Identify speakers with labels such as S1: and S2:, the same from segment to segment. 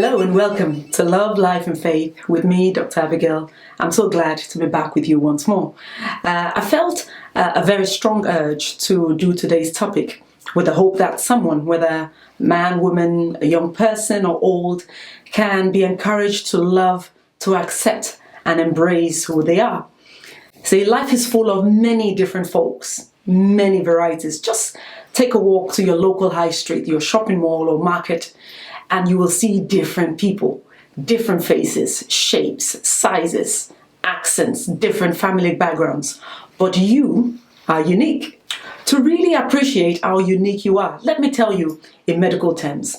S1: Hello and welcome to Love, Life and Faith with me, Dr. Abigail. I'm so glad to be back with you once more. I felt a very strong urge to do today's topic with the hope that someone, whether man, woman, a young person or old, can be encouraged to love, to accept and embrace who they are. See, life is full of many different folks, many varieties. Just take a walk to your local high street, your shopping mall or market, and you will see different people, different faces, shapes, sizes, accents, different family backgrounds. But you are unique. To really appreciate how unique you are, let me tell you in medical terms,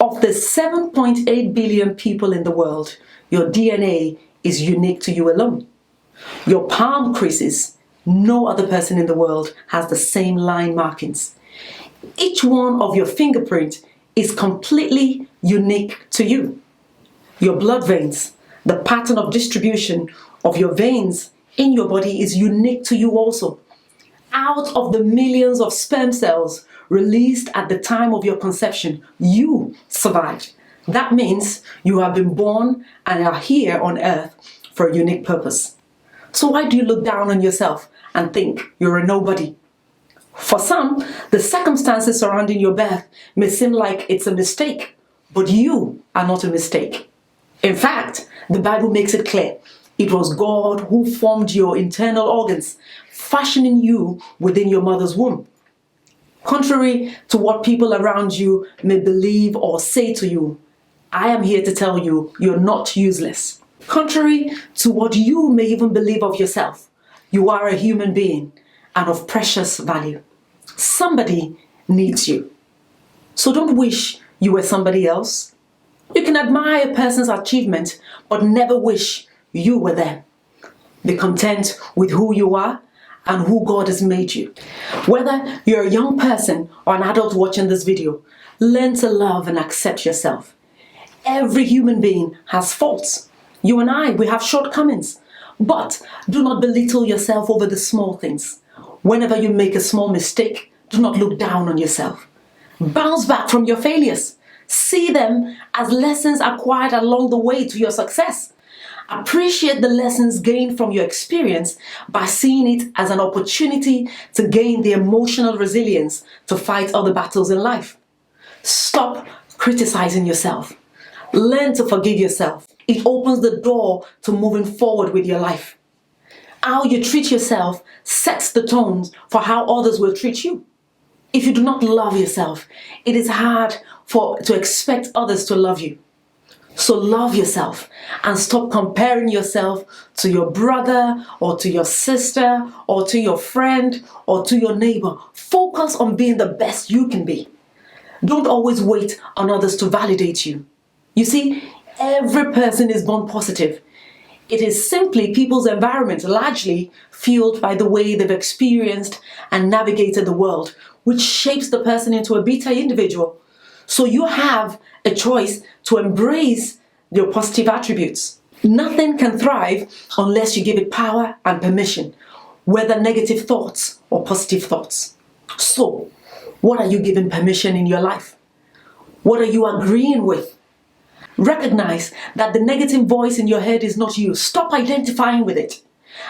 S1: of the 7.8 billion people in the world, your DNA is unique to you alone. Your palm creases, no other person in the world has the same line markings. Each one of your fingerprints is completely unique to you. Your blood veins, the pattern of distribution of your veins in your body is unique to you also. Out of the millions of sperm cells released at the time of your conception, you survived. That means you have been born and are here on earth for a unique purpose. So why do you look down on yourself and think you're a nobody? For some, the circumstances surrounding your birth may seem like it's a mistake, but you are not a mistake. In fact, the Bible makes it clear. It was God who formed your internal organs, fashioning you within your mother's womb. Contrary to what people around you may believe or say to you, I am here to tell you you're not useless. Contrary to what you may even believe of yourself, you are a human being and of precious value. Somebody needs you. So don't wish you were somebody else. You can admire a person's achievement, but never wish you were them. Be content with who you are and who God has made you. Whether you're a young person or an adult watching this video, learn to love and accept yourself. Every human being has faults. You and I, we have shortcomings. But do not belittle yourself over the small things. Whenever you make a small mistake, do not look down on yourself. Bounce back from your failures. See them as lessons acquired along the way to your success. Appreciate the lessons gained from your experience by seeing it as an opportunity to gain the emotional resilience to fight other battles in life. Stop criticizing yourself. Learn to forgive yourself. It opens the door to moving forward with your life. How you treat yourself sets the tone for how others will treat you. If you do not love yourself, it is hard to expect others to love you. So love yourself and stop comparing yourself to your brother or to your sister or to your friend or to your neighbor. Focus on being the best you can be. Don't always wait on others to validate you. You see, every person is born positive. It is simply people's environment, largely fueled by the way they've experienced and navigated the world, which shapes the person into a better individual. So you have a choice to embrace your positive attributes. Nothing can thrive unless you give it power and permission, whether negative thoughts or positive thoughts. So, what are you giving permission in your life? What are you agreeing with? Recognize that the negative voice in your head is not you. Stop identifying with it.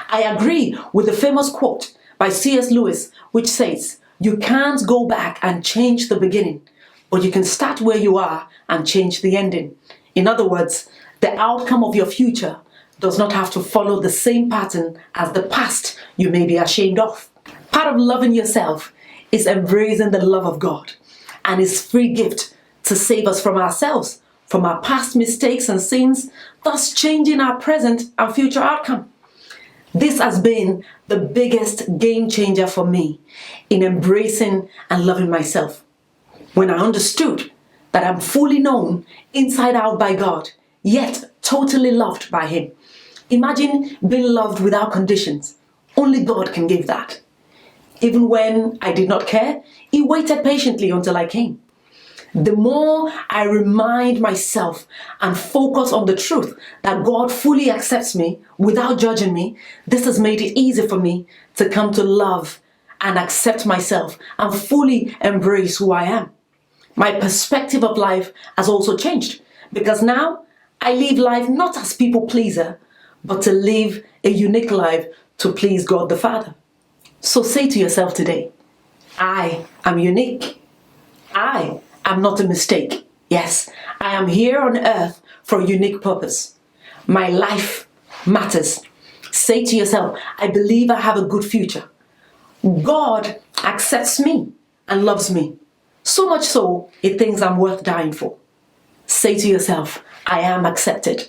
S1: I agree with the famous quote by C.S. Lewis, which says, you can't go back and change the beginning, but you can start where you are and change the ending. In other words, the outcome of your future does not have to follow the same pattern as the past you may be ashamed of. Part of loving yourself is embracing the love of God and His free gift to save us from ourselves, from our past mistakes and sins, thus changing our present and future outcome. This has been the biggest game changer for me in embracing and loving myself. When I understood that I'm fully known inside out by God, yet totally loved by Him. Imagine being loved without conditions. Only God can give that. Even when I did not care, He waited patiently until I came. The more I remind myself and focus on the truth that God fully accepts me without judging me, this has made it easy for me to come to love and accept myself and fully embrace who I am. My perspective of life has also changed Because now I live life not as people pleaser, but to live a unique life to please God the Father. So say to yourself today, I am unique. I am not a mistake. Yes, I am here on earth for a unique purpose. My life matters. Say to yourself, I believe I have a good future. God accepts me and loves me. So much so, he thinks I'm worth dying for. Say to yourself, I am accepted.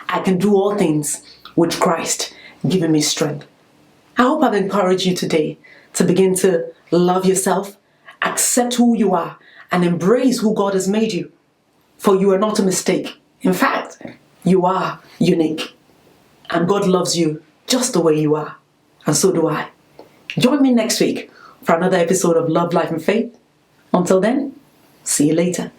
S1: I can do all things with Christ giving me strength. I hope I've encouraged you today to begin to love yourself, accept who you are, and embrace who God has made you. For you are not a mistake. In fact, you are unique. And God loves you just the way you are. And so do I. Join me next week for another episode of Love, Life and Faith. Until then, see you later.